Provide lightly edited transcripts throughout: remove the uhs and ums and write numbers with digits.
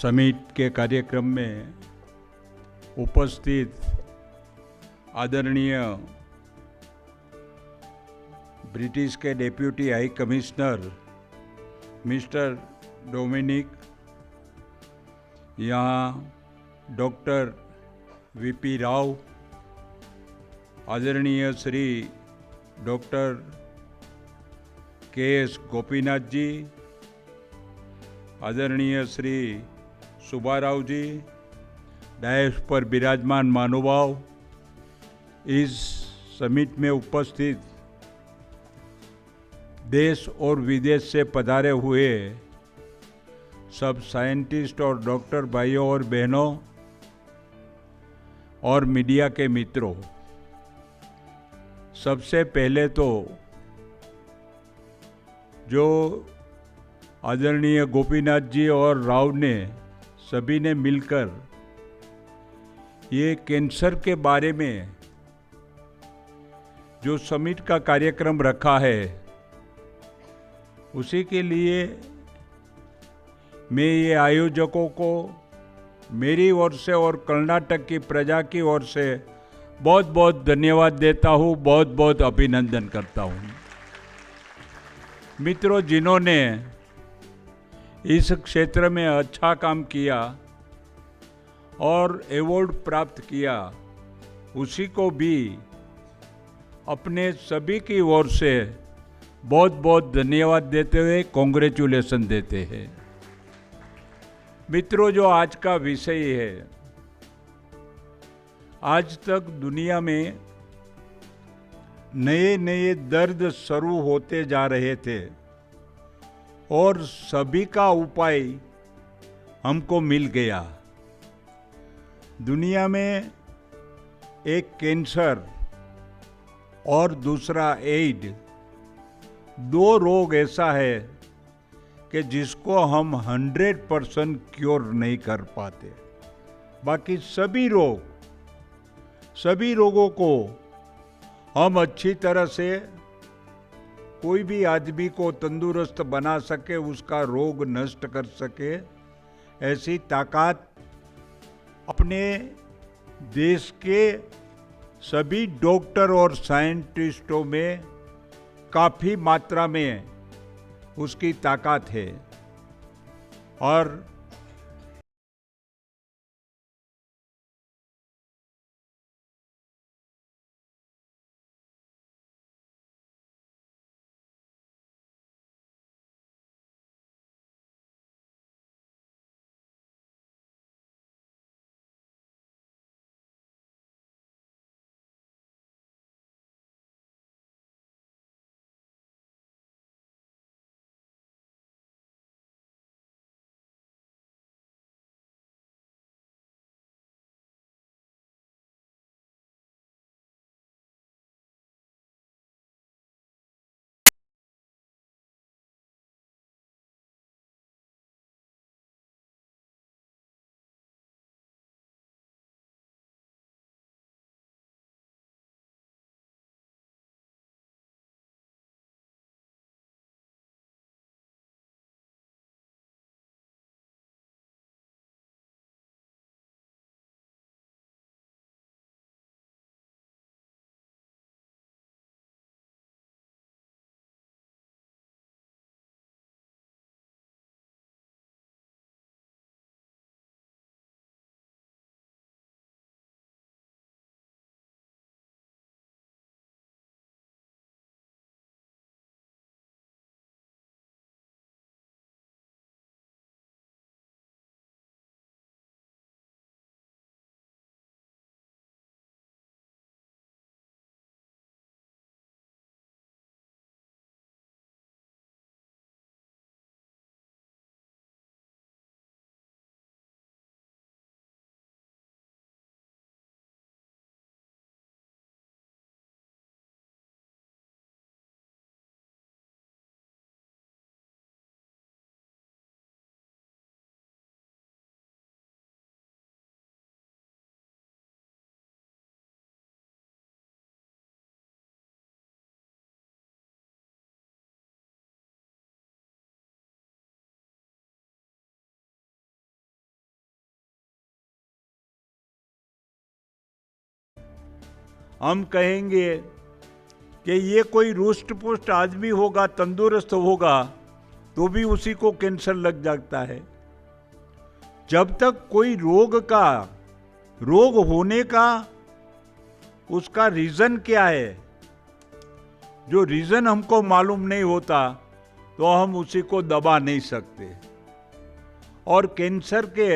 Summit के कार्यक्रम में उपस्थित आदरणीय ब्रिटिश के deputy high commissioner mister Dominic, यहाँ डॉक्टर वीपी राव, आदरणीय श्री डॉक्टर के.एस. गोपीनाथ जी, आदरणीय श्री सुब्बाराव जी, डायस पर विराजमान महानुभाव, इस समिट में उपस्थित देश और विदेश से पधारे हुए सब साइंटिस्ट और डॉक्टर भाइयों और बहनों और मीडिया के मित्रों, सबसे पहले तो जो आदरणीय गोपीनाथ जी और राव ने सभी ने मिलकर ये कैंसर के बारे में जो समिट का कार्यक्रम रखा है, उसी के लिए मैं ये आयोजकों को मेरी ओर से और कर्नाटक की प्रजा की ओर से बहुत बहुत धन्यवाद देता हूँ, बहुत बहुत अभिनंदन करता हूँ। मित्रों, जिन्होंने इस क्षेत्र में अच्छा काम किया और अवार्ड प्राप्त किया, उसी को भी अपने सभी की ओर से बहुत बहुत धन्यवाद देते हुए कॉन्ग्रेचुलेसन देते हैं। मित्रों, जो आज का विषय है, आज तक दुनिया में नए नए दर्द शुरू होते जा रहे थे और सभी का उपाय हमको मिल गया। दुनिया में एक कैंसर और दूसरा एड्स, दो रोग ऐसा है कि जिसको हम 100% क्योर नहीं कर पाते। बाकी सभी रोगों को हम अच्छी तरह से कोई भी आदमी को तंदुरुस्त बना सके, उसका रोग नष्ट कर सके, ऐसी ताकत अपने देश के सभी डॉक्टर और साइंटिस्टों में काफ़ी मात्रा में उसकी ताकत है। और हम कहेंगे कि ये कोई रुष्ट पुष्ट आदमी होगा, तंदुरुस्त होगा, तो भी उसी को कैंसर लग जाता है। जब तक कोई रोग होने का उसका रीजन क्या है, जो रीजन हमको मालूम नहीं होता, तो हम उसी को दबा नहीं सकते। और कैंसर के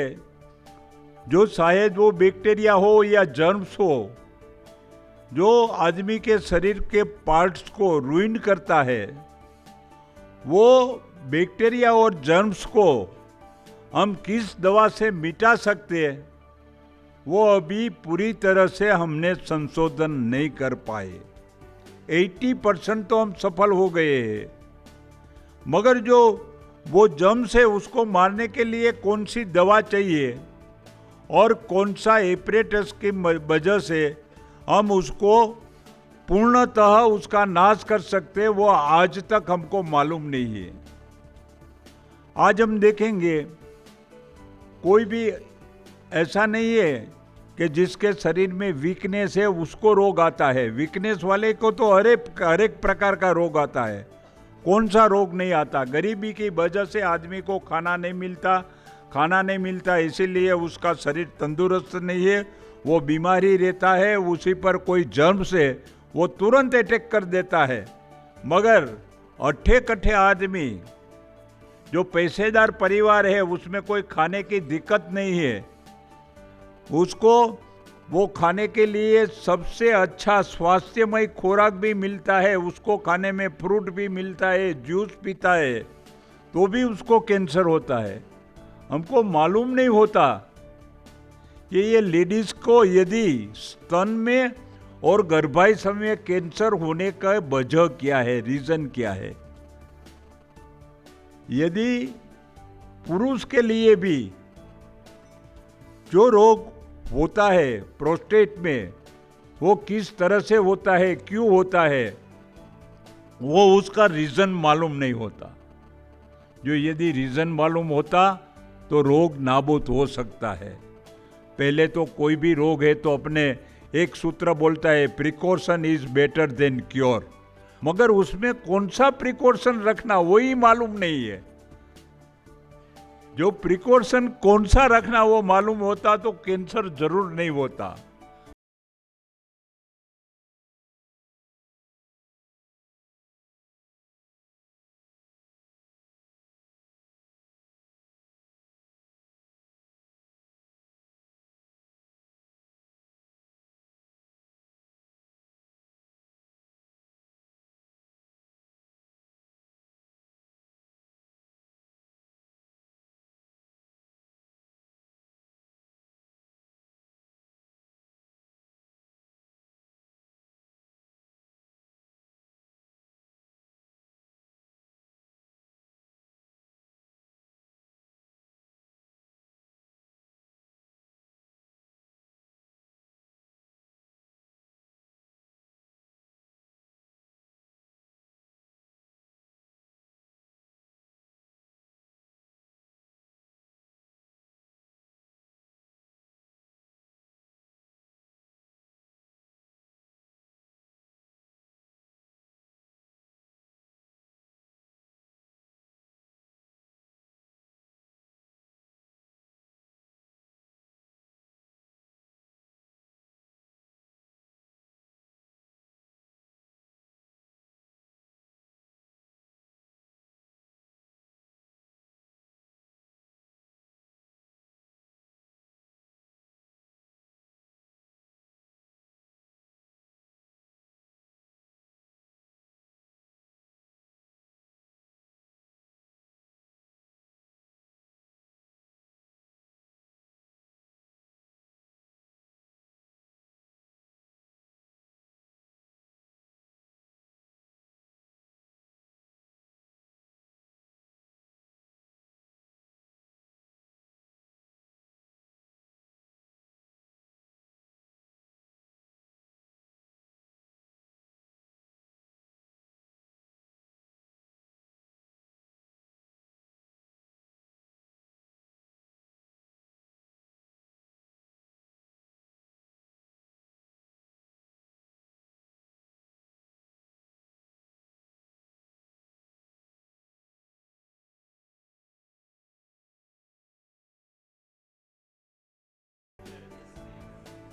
जो शायद वो बैक्टीरिया हो या जर्म्स हो, जो आदमी के शरीर के पार्ट्स को रुइन करता है, वो बैक्टीरिया और जर्म्स को हम किस दवा से मिटा सकते हैं, वो अभी पूरी तरह से हमने संशोधन नहीं कर पाए। 80% तो हम सफल हो गए हैं, मगर जो वो जर्म्स है उसको मारने के लिए कौन सी दवा चाहिए और कौन सा एपरेटस की वजह से हम उसको पूर्णतः उसका नाश कर सकते हैं, वो आज तक हमको मालूम नहीं है। आज हम देखेंगे कोई भी ऐसा नहीं है कि जिसके शरीर में वीकनेस है उसको रोग आता है। वीकनेस वाले को तो हर एक प्रकार का रोग आता है। कौन सा रोग नहीं आता? गरीबी की वजह से आदमी को खाना नहीं मिलता, इसीलिए उसका शरीर तंदुरुस्त नहीं है, वो बीमारी रहता है, उसी पर कोई जर्म से वो तुरंत अटैक कर देता है। मगर अट्ठे कट्ठे आदमी जो पैसेदार परिवार है, उसमें कोई खाने की दिक्कत नहीं है, उसको वो खाने के लिए सबसे अच्छा स्वास्थ्यमय खुराक भी मिलता है, उसको खाने में फ्रूट भी मिलता है, जूस पीता है, तो भी उसको कैंसर होता है। हमको मालूम नहीं होता कि ये लेडीज को यदि स्तन में और गर्भाशय समय में कैंसर होने का वजह क्या है, रीजन क्या है। यदि पुरुष के लिए भी जो रोग होता है प्रोस्टेट में, वो किस तरह से होता है, क्यों होता है, वो उसका रीजन मालूम नहीं होता। जो यदि रीजन मालूम होता तो रोग नाबूद हो सकता है। पहले तो कोई भी रोग है तो अपने एक सूत्र बोलता है, precaution is better than cure, मगर उसमें कौन सा प्रिकॉशन रखना वही मालूम नहीं है। जो प्रिकॉशन कौन सा रखना वो मालूम होता तो कैंसर जरूर नहीं होता।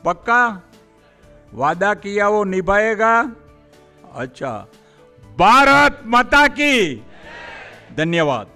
पक्का? वादा किया वो निभाएगा? अच्छा, भारत माता की धन्यवाद।